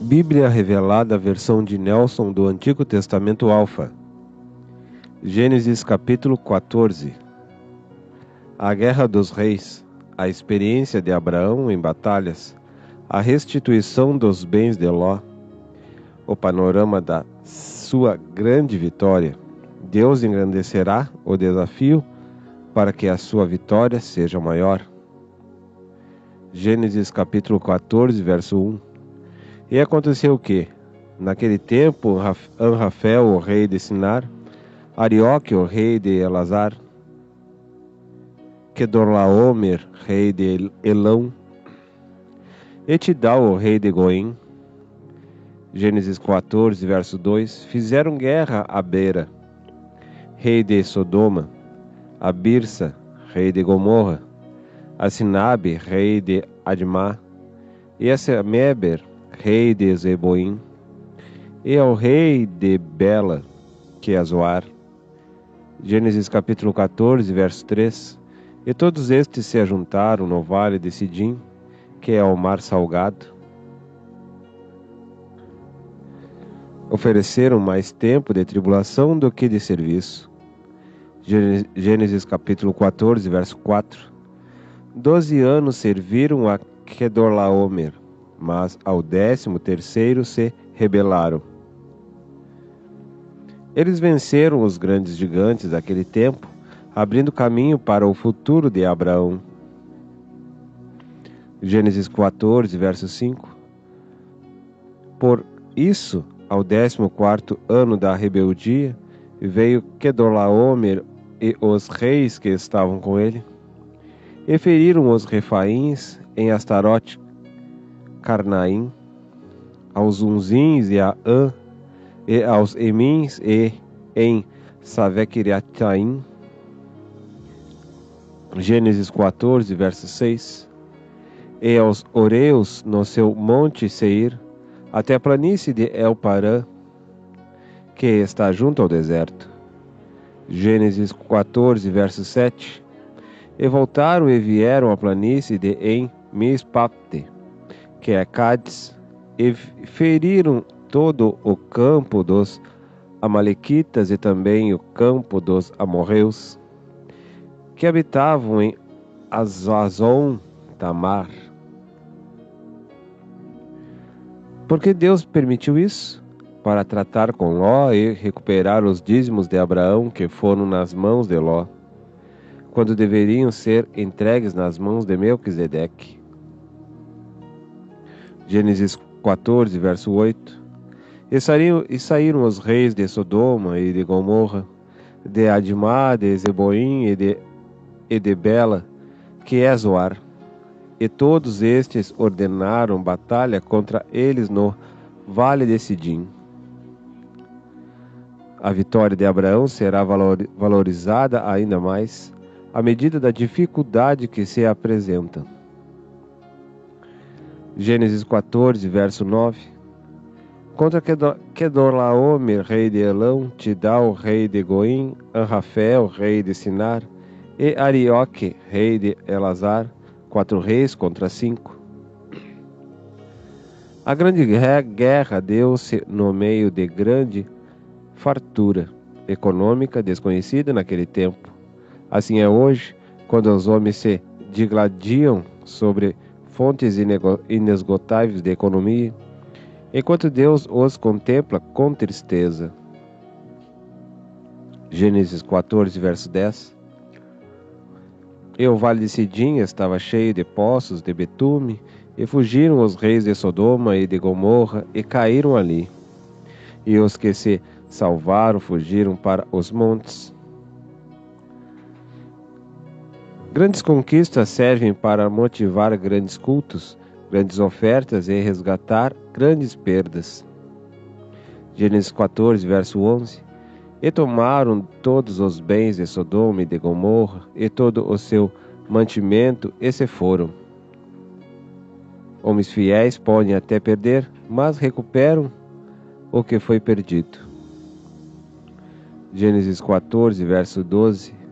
Bíblia Revelada, versão de Nelson do Antigo Testamento Alfa. Gênesis capítulo 14. A guerra dos reis, a experiência de Abraão em batalhas, a restituição dos bens de Ló, o panorama da sua grande vitória. Deus engrandecerá o desafio para que a sua vitória seja maior. Gênesis capítulo 14, verso 1. E aconteceu que, naquele tempo, Anrafel, o rei de Sinar, Arioque, o rei de Elazar, Quedorlaomer, rei de Elão, e Tidal, o rei de Goim, Gênesis 14, verso 2, fizeram guerra a Bera, rei de Sodoma, a Birsa, rei de Gomorra, a Sinabe, rei de Admá, e a Semeber, rei de Zeboim, e ao rei de Bela, que é Zoar. Gênesis capítulo 14, verso 3. E todos estes se ajuntaram no vale de Sidim, que é o mar salgado. Ofereceram mais tempo de tribulação do que de serviço. Gênesis capítulo 14, verso 4. 12 anos serviram a Quedorlaomer, mas ao 13º se rebelaram. Eles venceram os grandes gigantes daquele tempo, abrindo caminho para o futuro de Abraão. Gênesis 14, verso 5. Por isso, ao 14º ano da rebeldia, veio Quedorlaomer e os reis que estavam com ele, e feriram os refaíns em Astarote, Carnaim, aos Unzins e a An, e aos Emins e em Savequiriataim. Gênesis 14, verso 6. E aos Oreus no seu monte Seir, até a planície de El-Parã, que está junto ao deserto. Gênesis 14, verso 7. E voltaram e vieram à planície de En-Mispapte, que é Cádiz, e feriram todo o campo dos Amalequitas e também o campo dos amorreus, que habitavam em Azazon Tamar. Por que Deus permitiu isso? Para tratar com Ló e recuperar os dízimos de Abraão que foram nas mãos de Ló, quando deveriam ser entregues nas mãos de Melquisedeque. Gênesis 14, verso 8. E saíram os reis de Sodoma e de Gomorra, de Admá, de Zeboim e de Bela, que é Zoar. E todos estes ordenaram batalha contra eles no vale de Sidim. A vitória de Abraão será valorizada ainda mais à medida da dificuldade que se apresenta. Gênesis 14, verso 9. Contra Quedorlaomer, rei de Elão, Tidal, rei de Goim, Anrafel, rei de Sinar, e Arioque, rei de Elazar, 4 reis contra 5. A grande guerra deu-se no meio de grande fartura econômica desconhecida naquele tempo. Assim é hoje, quando os homens se digladiam sobre fontes inesgotáveis de economia, enquanto Deus os contempla com tristeza. Gênesis 14, verso 10. E o vale de Sidim estava cheio de poços de betume, e fugiram os reis de Sodoma e de Gomorra, e caíram ali. E os que se salvaram fugiram para os montes. Grandes conquistas servem para motivar grandes cultos, grandes ofertas e resgatar grandes perdas. Gênesis 14, verso 11. E tomaram todos os bens de Sodoma e de Gomorra, e todo o seu mantimento, e se foram. Homens fiéis podem até perder, mas recuperam o que foi perdido. Gênesis 14, verso 12.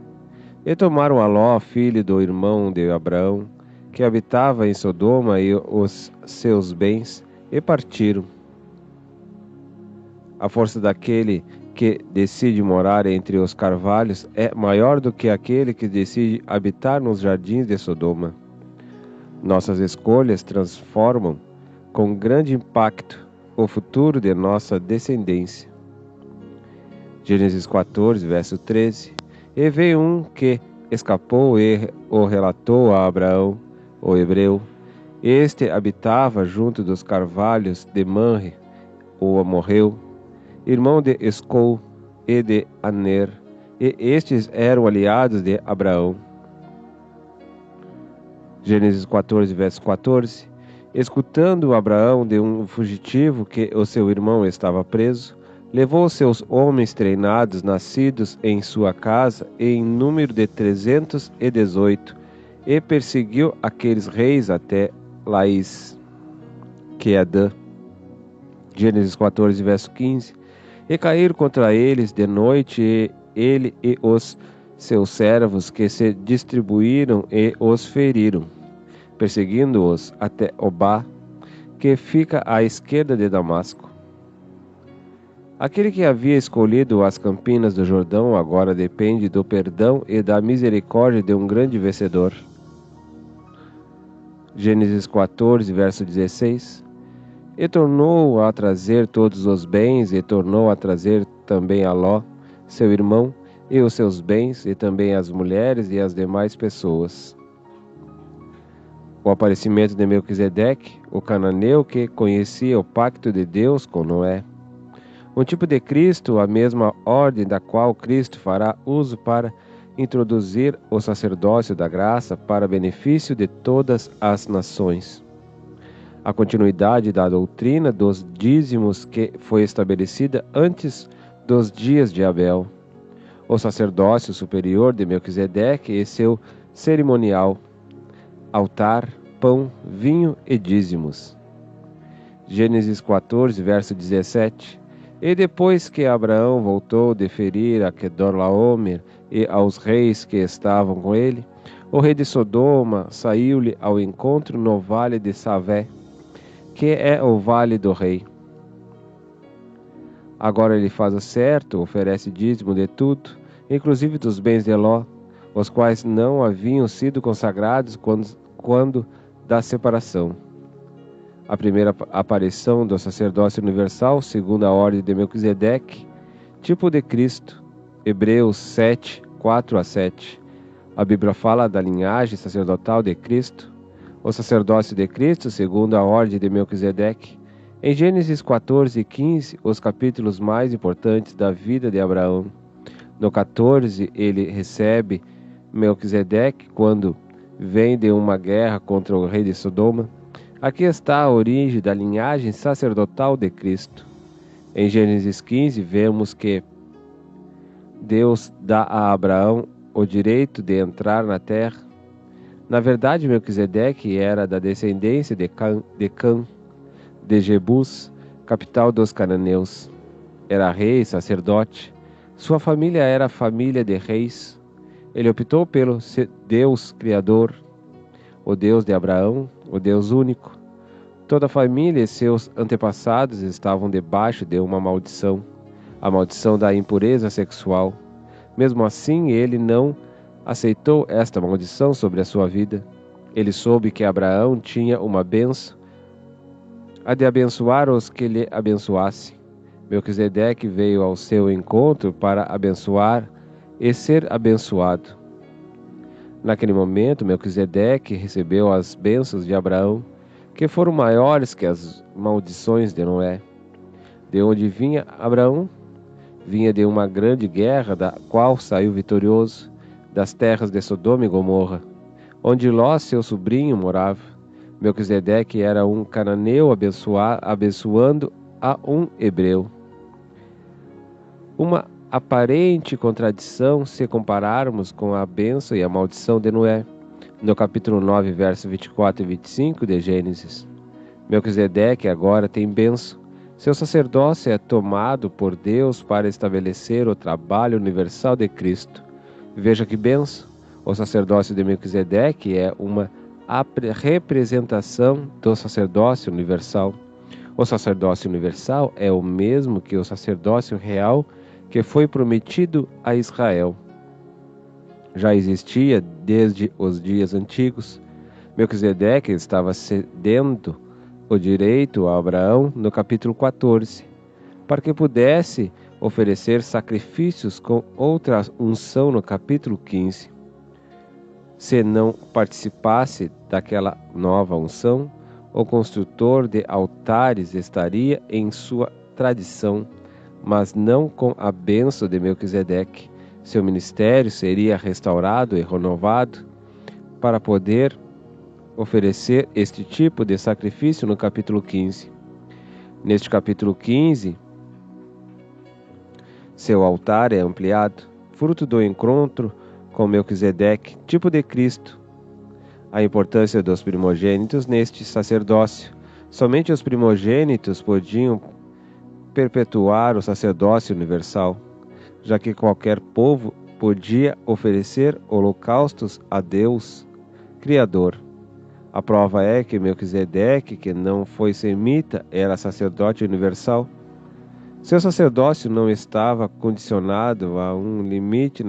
E tomaram a Ló, filho do irmão de Abraão, que habitava em Sodoma, e os seus bens, e partiram. A força daquele que decide morar entre os carvalhos é maior do que aquele que decide habitar nos jardins de Sodoma. Nossas escolhas transformam com grande impacto o futuro de nossa descendência. Gênesis 14, verso 13. E veio um que escapou e o relatou a Abraão, o hebreu. Este habitava junto dos carvalhos de Manre, o amorreu, irmão de Escol e de Aner, e estes eram aliados de Abraão. Gênesis 14, verso 14. Escutando Abraão de um fugitivo que o seu irmão estava preso, levou seus homens treinados, nascidos em sua casa, em número de 318, e perseguiu aqueles reis até Laís, que é Dan. Gênesis 14, verso 15. E caíram contra eles de noite, e ele e os seus servos que se distribuíram e os feriram, perseguindo-os até Obá, que fica à esquerda de Damasco. Aquele que havia escolhido as campinas do Jordão agora depende do perdão e da misericórdia de um grande vencedor. Gênesis 14, verso 16. E tornou a trazer todos os bens, e tornou a trazer também a Ló, seu irmão, e os seus bens, e também as mulheres e as demais pessoas. O aparecimento de Melquisedeque, o cananeu que conhecia o pacto de Deus com Noé. Um tipo de Cristo, a mesma ordem da qual Cristo fará uso para introduzir o sacerdócio da graça para benefício de todas as nações. A continuidade da doutrina dos dízimos que foi estabelecida antes dos dias de Abel. O sacerdócio superior de Melquisedeque e seu cerimonial, altar, pão, vinho e dízimos. Gênesis 14, verso 17. E depois que Abraão voltou de ferir a Quedorlaomer e aos reis que estavam com ele, o rei de Sodoma saiu-lhe ao encontro no vale de Savé, que é o vale do rei. Agora ele faz o certo, oferece dízimo de tudo, inclusive dos bens de Ló, os quais não haviam sido consagrados quando da separação. A primeira aparição do sacerdócio universal, segundo a ordem de Melquisedeque, tipo de Cristo, Hebreus 7, 4 a 7. A Bíblia fala da linhagem sacerdotal de Cristo, o sacerdócio de Cristo, segundo a ordem de Melquisedeque. Em Gênesis 14 e 15, os capítulos mais importantes da vida de Abraão. No 14, ele recebe Melquisedeque quando vem de uma guerra contra o rei de Sodoma. Aqui está a origem da linhagem sacerdotal de Cristo. Em Gênesis 15, vemos que Deus dá a Abraão o direito de entrar na terra. Na verdade, Melquisedeque era da descendência de Cã, de Jebus, capital dos cananeus. Era rei, sacerdote. Sua família era a família de reis. Ele optou pelo Deus Criador, o Deus de Abraão, o Deus único. Toda a família e seus antepassados estavam debaixo de uma maldição, a maldição da impureza sexual. Mesmo assim, ele não aceitou esta maldição sobre a sua vida. Ele soube que Abraão tinha uma bênção, a de abençoar os que lhe abençoassem. Melquisedeque veio ao seu encontro para abençoar e ser abençoado. Naquele momento, Melquisedeque recebeu as bênçãos de Abraão, que foram maiores que as maldições de Noé. De onde vinha Abraão? Vinha de uma grande guerra, da qual saiu vitorioso, das terras de Sodoma e Gomorra, onde Ló, seu sobrinho, morava. Melquisedeque era um cananeu abençoando a um hebreu. Uma aparente contradição se compararmos com a bênção e a maldição de Noé, no capítulo 9, versos 24 e 25 de Gênesis. Melquisedeque agora tem bênção. Seu sacerdócio é tomado por Deus para estabelecer o trabalho universal de Cristo. Veja que bênção! O sacerdócio de Melquisedeque é uma representação do sacerdócio universal. O sacerdócio universal é o mesmo que o sacerdócio real que foi prometido a Israel. Já existia desde os dias antigos. Melquisedeque estava cedendo o direito a Abraão no capítulo 14, para que pudesse oferecer sacrifícios com outra unção no capítulo 15. Se não participasse daquela nova unção, o construtor de altares estaria em sua tradição, mas não com a bênção de Melquisedeque. Seu ministério seria restaurado e renovado para poder oferecer este tipo de sacrifício no capítulo 15. Neste capítulo 15, seu altar é ampliado, fruto do encontro com Melquisedeque, tipo de Cristo. A importância dos primogênitos neste sacerdócio. Somente os primogênitos podiam perpetuar o sacerdócio universal, já que qualquer povo podia oferecer holocaustos a Deus, Criador. A prova é que Melquisedeque, que não foi semita, era sacerdote universal. Seu sacerdócio não estava condicionado a um limite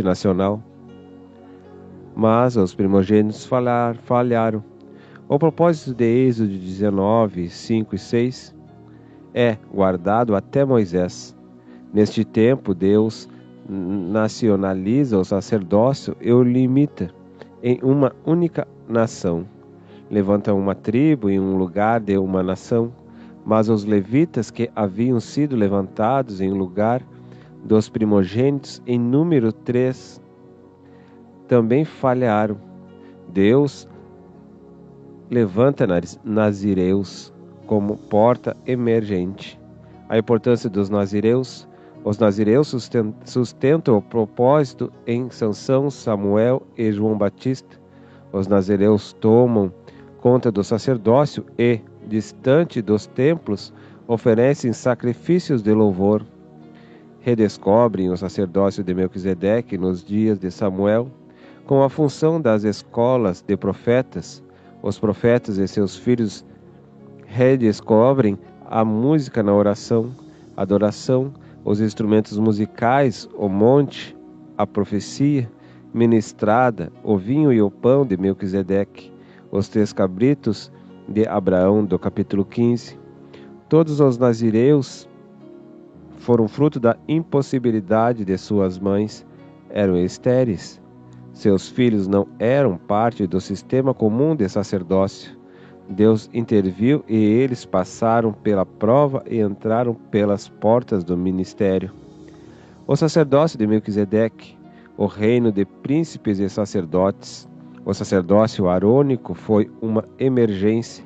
nacional, mas os primogênitos falharam. O propósito de Êxodo 19, 5 e 6 é guardado até Moisés. Neste tempo, Deus nacionaliza o sacerdócio e o limita em uma única nação. Levanta uma tribo em um lugar de uma nação, mas os levitas que haviam sido levantados em lugar dos primogênitos em número 3 também falharam. Deus levanta nazireus como porta emergente. A importância dos nazireus. Os nazireus sustentam o propósito em Sansão, Samuel e João Batista. Os nazireus tomam conta do sacerdócio e, distante dos templos, oferecem sacrifícios de louvor. Redescobrem o sacerdócio de Melquisedeque nos dias de Samuel, com a função das escolas de profetas. Os profetas e seus filhos redescobrem a música na oração, adoração, os instrumentos musicais, o monte, a profecia ministrada, o vinho e o pão de Melquisedeque, os 3 cabritos de Abraão, do capítulo 15. Todos os nazireus foram fruto da impossibilidade de suas mães, eram estéreis. Seus filhos não eram parte do sistema comum de sacerdócio. Deus interviu e eles passaram pela prova e entraram pelas portas do ministério. O sacerdócio de Melquisedeque, o reino de príncipes e sacerdotes. O sacerdócio arônico foi uma emergência.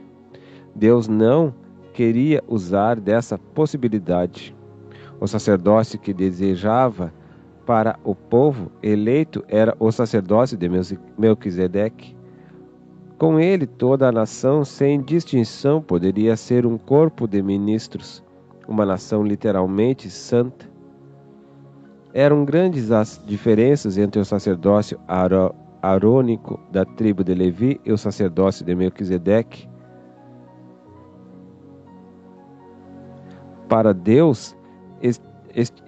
Deus não queria usar dessa possibilidade. O sacerdócio que desejava para o povo eleito era o sacerdócio de Melquisedeque. Com ele, toda a nação, sem distinção, poderia ser um corpo de ministros, uma nação literalmente santa. Eram grandes as diferenças entre o sacerdócio arônico da tribo de Levi e o sacerdócio de Melquisedeque. Para Deus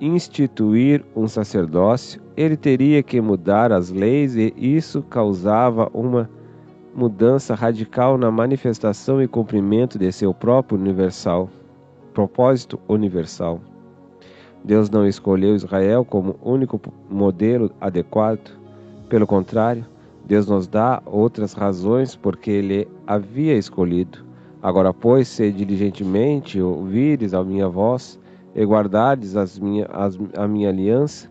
instituir um sacerdócio, ele teria que mudar as leis e isso causava uma mudança radical na manifestação e cumprimento de seu próprio propósito universal. Deus não escolheu Israel como único modelo adequado. Pelo contrário, Deus nos dá outras razões porque Ele havia escolhido. Agora, pois, se diligentemente ouvires a minha voz e guardardes a minha aliança,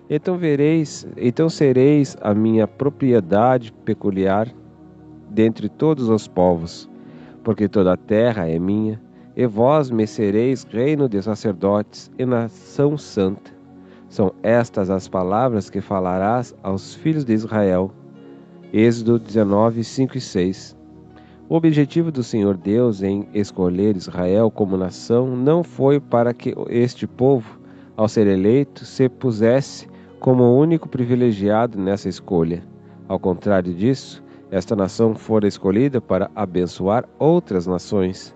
então sereis a minha propriedade peculiar dentre todos os povos, porque toda a terra é minha, e vós me sereis reino de sacerdotes e nação santa. São estas as palavras que falarás aos filhos de Israel. Êxodo 19, 5 e 6. O objetivo do Senhor Deus em escolher Israel como nação não foi para que este povo, ao ser eleito, se pusesse como o único privilegiado nessa escolha. Ao contrário disso, esta nação fora escolhida para abençoar outras nações.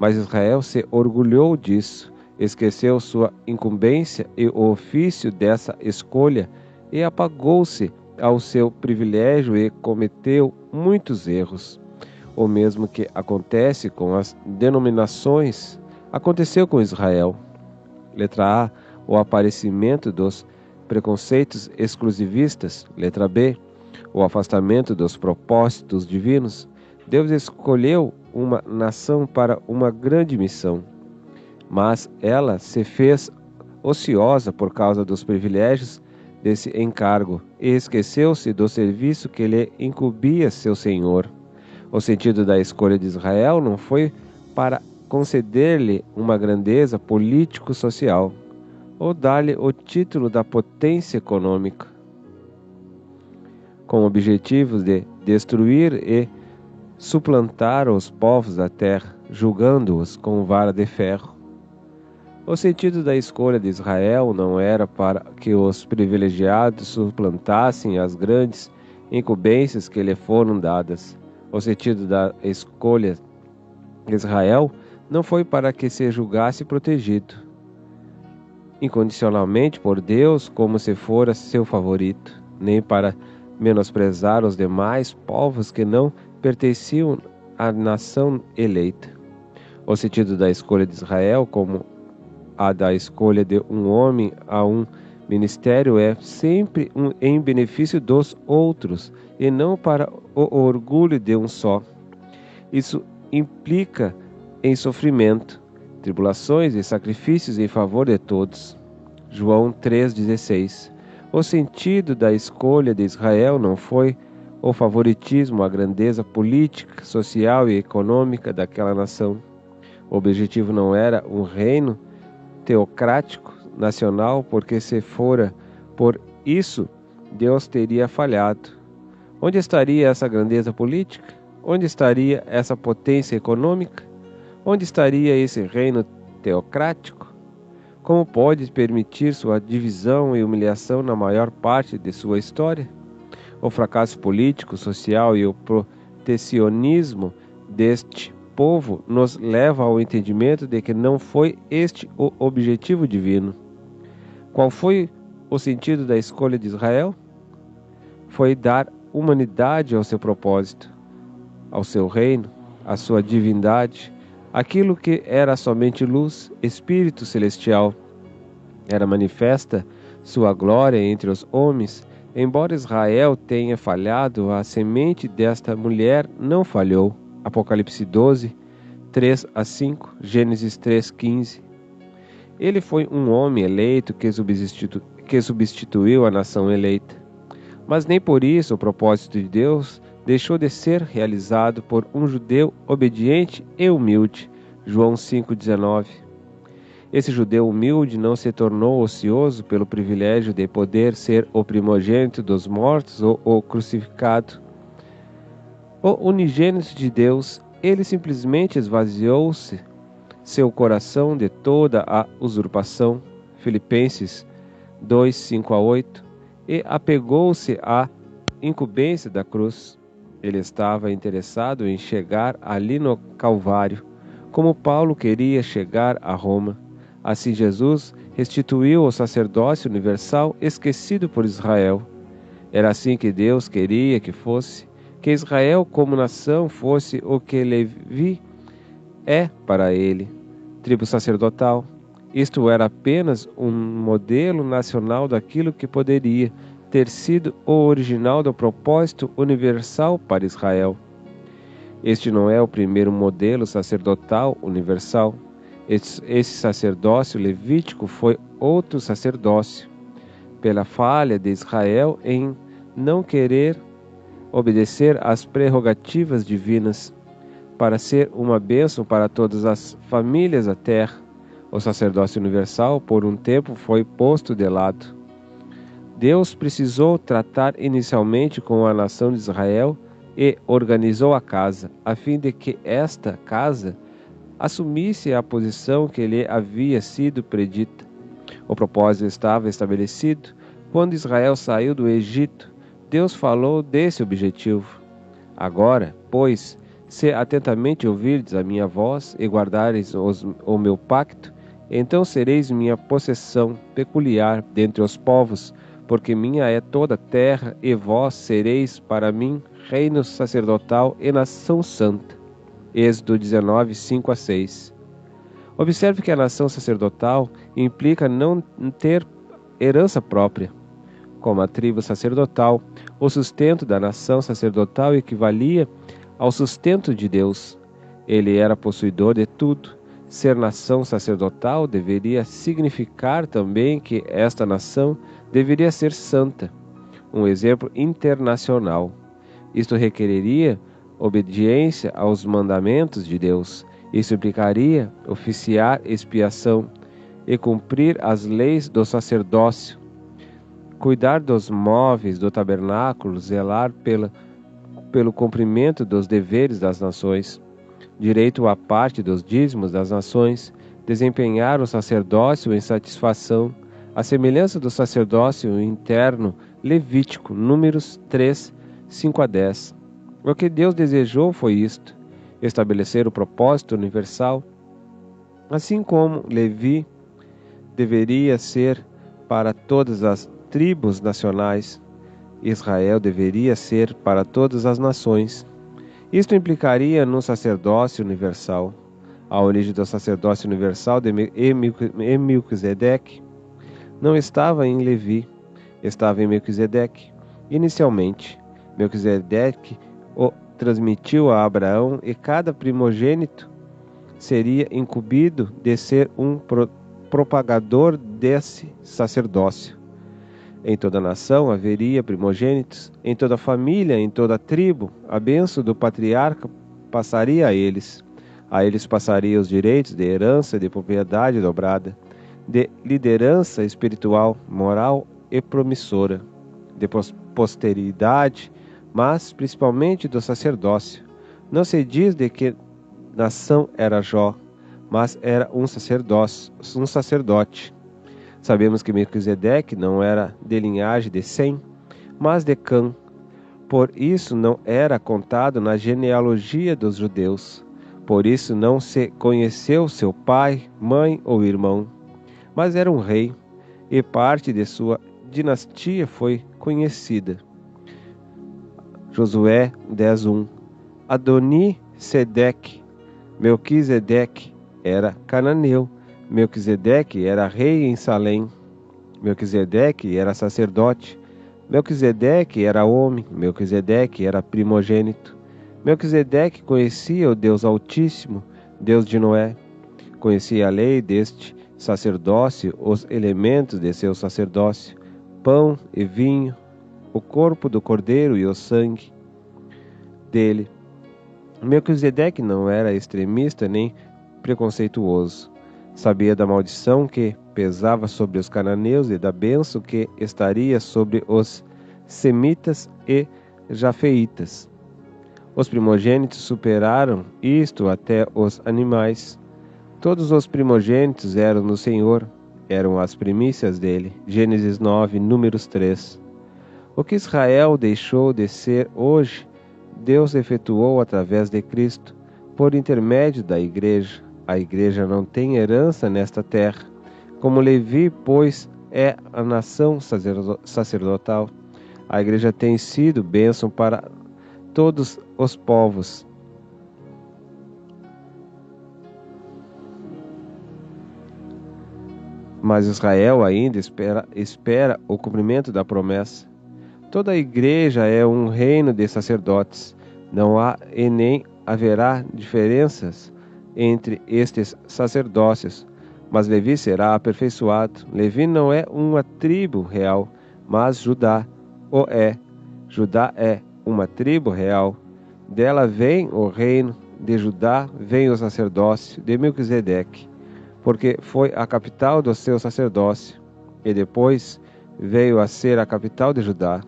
Mas Israel se orgulhou disso, esqueceu sua incumbência e o ofício dessa escolha e apagou-se ao seu privilégio e cometeu muitos erros. O mesmo que acontece com as denominações, aconteceu com Israel. Letra A, o aparecimento dos preconceitos exclusivistas. Letra B, o afastamento dos propósitos divinos. Deus escolheu uma nação para uma grande missão, mas ela se fez ociosa por causa dos privilégios desse encargo e esqueceu-se do serviço que lhe incumbia seu Senhor. O sentido da escolha de Israel não foi para conceder-lhe uma grandeza político-social ou dar-lhe o título da potência econômica, com objetivos de destruir e suplantar os povos da terra, julgando-os com vara de ferro. O sentido da escolha de Israel não era para que os privilegiados suplantassem as grandes incumbências que lhe foram dadas. O sentido da escolha de Israel não foi para que se julgasse protegido incondicionalmente por Deus como se fora seu favorito, nem para menosprezar os demais povos que não pertenciam à nação eleita. O sentido da escolha de Israel, como a da escolha de um homem a um ministério, é sempre em benefício dos outros e não para o orgulho de um só. Isso implica em sofrimento, tribulações e sacrifícios em favor de todos. João 3,16. O sentido da escolha de Israel não foi o favoritismo, a grandeza política, social e econômica daquela nação. O objetivo não era um reino teocrático nacional, porque se fora por isso, Deus teria falhado. Onde estaria essa grandeza política? Onde estaria essa potência econômica? Onde estaria esse reino teocrático? Como pode permitir sua divisão e humilhação na maior parte de sua história? O fracasso político, social e o protecionismo deste povo nos leva ao entendimento de que não foi este o objetivo divino. Qual foi o sentido da escolha de Israel? Foi dar humanidade ao seu propósito, ao seu reino, à sua divindade. Aquilo que era somente luz, espírito celestial, era manifesta sua glória entre os homens. Embora Israel tenha falhado, a semente desta mulher não falhou. Apocalipse 12, 3-5, Gênesis 3:15. Ele foi um homem eleito que substituiu a nação eleita. Mas nem por isso o propósito de Deus deixou de ser realizado por um judeu obediente e humilde. João 5,19. Esse judeu humilde não se tornou ocioso pelo privilégio de poder ser o primogênito dos mortos ou o crucificado. O unigênito de Deus, ele simplesmente esvaziou-se seu coração de toda a usurpação. Filipenses 2:5-8. E apegou-se à incumbência da cruz. Ele estava interessado em chegar ali no Calvário, como Paulo queria chegar a Roma. Assim Jesus restituiu o sacerdócio universal esquecido por Israel. Era assim que Deus queria que fosse, que Israel como nação fosse o que Levi é para ele, tribo sacerdotal. Isto era apenas um modelo nacional daquilo que poderia ter sido o original do propósito universal para Israel. Este não é o primeiro modelo sacerdotal universal. Esse sacerdócio levítico foi outro sacerdócio. Pela falha de Israel em não querer obedecer às prerrogativas divinas, para ser uma bênção para todas as famílias da terra, o sacerdócio universal por um tempo foi posto de lado. Deus precisou tratar inicialmente com a nação de Israel e organizou a casa, a fim de que esta casa assumisse a posição que lhe havia sido predita. O propósito estava estabelecido. Quando Israel saiu do Egito, Deus falou desse objetivo. Agora, pois, Se atentamente ouvirdes a minha voz e guardareis o meu pacto, então sereis minha possessão peculiar dentre os povos, porque minha é toda a terra, e vós sereis para mim reino sacerdotal e nação santa. Êxodo 19, 5-6. Observe que a nação sacerdotal implica não ter herança própria. Como a tribo sacerdotal, o sustento da nação sacerdotal equivalia ao sustento de Deus. Ele era possuidor de tudo. Ser nação sacerdotal deveria significar também que esta nação deveria ser santa, um exemplo internacional. Isto requereria obediência aos mandamentos de Deus. Isso implicaria oficiar expiação e cumprir as leis do sacerdócio, cuidar dos móveis do tabernáculo, zelar pelo cumprimento dos deveres das nações, direito à parte dos dízimos das nações, desempenhar o sacerdócio em satisfação, à semelhança do sacerdócio interno levítico, Números 3, 5-10. O que Deus desejou foi isto: estabelecer o propósito universal, assim como Levi deveria ser para todas as tribos nacionais, Israel deveria ser para todas as nações. Isto implicaria no sacerdócio universal. A origem do sacerdócio universal de Melquisedeque não estava em Levi, estava em Melquisedeque. Inicialmente, Melquisedeque o transmitiu a Abraão, e cada primogênito seria incumbido de ser um propagador desse sacerdócio. Em toda nação haveria primogênitos, em toda família, em toda tribo, a bênção do patriarca passaria a eles. A eles passaria os direitos de herança, de propriedade dobrada, de liderança espiritual, moral e promissora, de posteridade, mas principalmente do sacerdócio. Não se diz de que nação era Jó, mas era um sacerdote. Sabemos que Melquisedeque não era de linhagem de Sem, mas de Cã. Por isso não era contado na genealogia dos judeus. Por isso não se conheceu seu pai, mãe ou irmão. Mas era um rei, e parte de sua dinastia foi conhecida. Josué 10:1. Adoni-Sedeque. Melquisedeque era cananeu. Melquisedeque era rei em Salém. Melquisedeque era sacerdote. Melquisedeque era homem. Melquisedeque era primogênito. Melquisedeque conhecia o Deus Altíssimo, Deus de Noé. Conhecia a lei deste sacerdócio, os elementos de seu sacerdócio, pão e vinho, o corpo do cordeiro e o sangue dele. Melquisedeque não era extremista nem preconceituoso. Sabia da maldição que pesava sobre os cananeus e da bênção que estaria sobre os semitas e jafeitas. Os primogênitos superaram isto até os animais. Todos os primogênitos eram no Senhor, eram as primícias dele. Gênesis 9, Números 3. O que Israel deixou de ser hoje, Deus efetuou através de Cristo, por intermédio da Igreja. A Igreja não tem herança nesta terra. Como Levi, pois, é a nação sacerdotal, a Igreja tem sido bênção para todos os povos. Mas Israel ainda espera o cumprimento da promessa. Toda a Igreja é um reino de sacerdotes. Não há e nem haverá diferenças entre estes sacerdócios, mas Levi será aperfeiçoado. Levi não é uma tribo real, mas Judá o é. Judá é uma tribo real. Dela vem o reino, de Judá vem o sacerdócio de Melquisedeque, porque foi a capital do seu sacerdócio, e depois veio a ser a capital de Judá.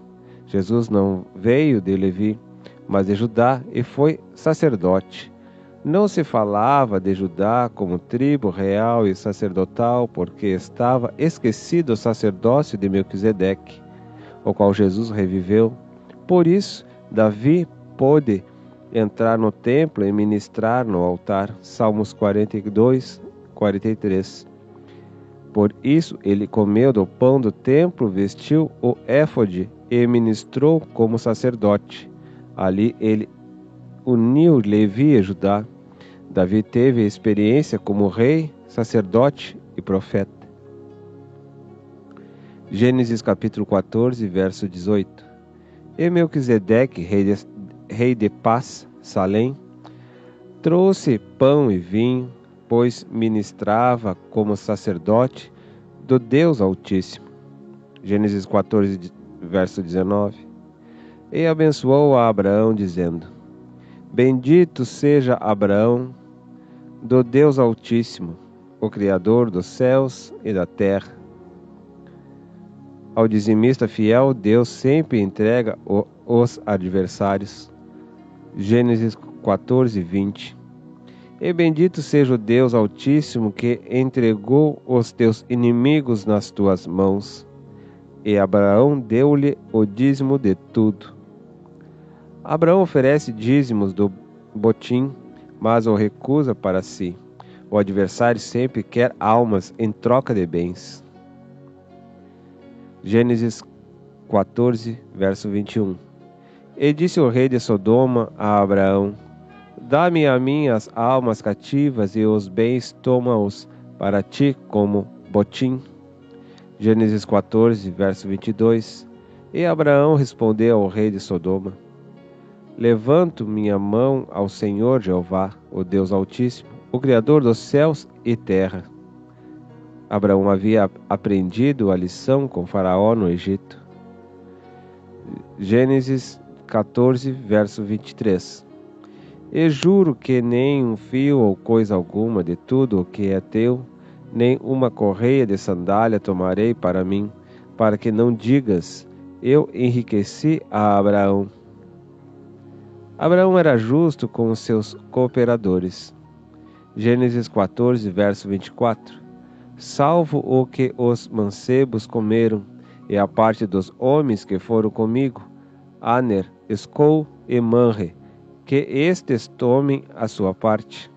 Jesus não veio de Levi, mas de Judá, e foi sacerdote. Não se falava de Judá como tribo real e sacerdotal, porque estava esquecido o sacerdócio de Melquisedeque, o qual Jesus reviveu. Por isso, Davi pôde entrar no templo e ministrar no altar. Salmos 42, 43. Por isso ele comeu do pão do templo, vestiu o éfode e ministrou como sacerdote. Ali ele uniu Levi e Judá. Davi teve experiência como rei, sacerdote e profeta. Gênesis capítulo 14, verso 18. E Melquisedeque, rei de paz, Salém, trouxe pão e vinho, pois ministrava como sacerdote do Deus Altíssimo. Gênesis 14, verso 19. E abençoou a Abraão, dizendo: Bendito seja Abraão do Deus Altíssimo, o Criador dos céus e da terra. Ao dizimista fiel, Deus sempre entrega os adversários. Gênesis 14, 20. E bendito seja o Deus Altíssimo que entregou os teus inimigos nas tuas mãos. E Abraão deu-lhe o dízimo de tudo. Abraão oferece dízimos do botim, mas o recusa para si. O adversário sempre quer almas em troca de bens. Gênesis 14, verso 21. E disse o rei de Sodoma a Abraão: Dá-me a mim as almas cativas e os bens toma-os para ti como botim. Gênesis 14, verso 22. E Abraão respondeu ao rei de Sodoma: Levanto minha mão ao Senhor Jeová, o Deus Altíssimo, o Criador dos céus e terra. Abraão havia aprendido a lição com Faraó no Egito. Gênesis 14, verso 23. E juro que nem um fio ou coisa alguma de tudo o que é teu, nem uma correia de sandália tomarei para mim, para que não digas: eu enriqueci a Abraão. Abraão era justo com os seus cooperadores. Gênesis 14, verso 24. Salvo o que os mancebos comeram, e a parte dos homens que foram comigo, Aner, Escol e Manre, que estes tomem a sua parte.